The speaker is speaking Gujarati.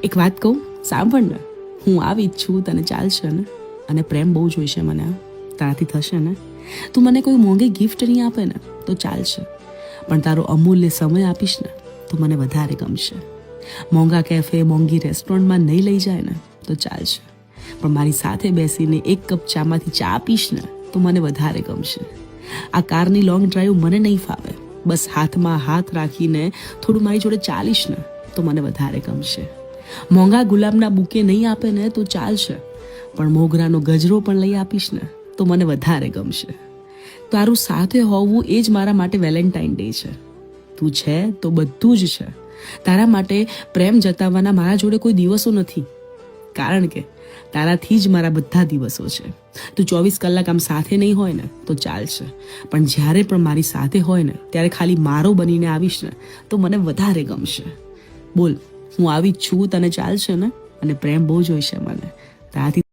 એક વાત કહું, સાંભળ ને, હું આવી જ છું, તને ચાલશે ને? અને પ્રેમ બહુ જોઈશે મને, તારાથી થશે ને? તું મને કોઈ મોંઘી ગિફ્ટ નહીં આપે ને તો ચાલશે, પણ તારો અમૂલ્ય સમય આપીશ ને તો મને વધારે ગમશે. મોંઘા કેફે, મોંઘી રેસ્ટોરન્ટમાં નહીં લઈ જાય ને તો ચાલશે, પણ મારી સાથે બેસીને એક કપ ચામાંથી ચા આપીશ ને તો મને વધારે ગમશે. આ કારની લોંગ ડ્રાઈવ મને નહીં ફાવે, બસ હાથમાં હાથ રાખીને થોડું મારી જોડે ચાલીશ ને તો મને વધારે ગમશે. મોંઘા ગુલાબના બુકે નહીં આપે ને તો ચાલશે, પણ મોગરાનો ગજરો પણ લઈ આપીશ ને તો મને વધારે ગમશે. તારું સાથે હોવું એ જ મારા માટે વેલેન્ટાઇન ડે છે. તું છે તો બધું જ છે. તારા માટે પ્રેમ જતાવવાના મારા જોડે કોઈ દિવસો નથી, કારણ કે તારાથી જ મારા બધા દિવસો છે. તું 24 કલાક આમ સાથે નહીં હોય ને તો ચાલશે, પણ જ્યારે પણ મારી સાથે હોય ને ત્યારે ખાલી મારો બનીને આવીશ ને તો મને વધારે ગમશે. બોલ, હું આવી જ છું, તને ચાલશે ને? અને પ્રેમ બહુ જોઈશે મને, તારાથી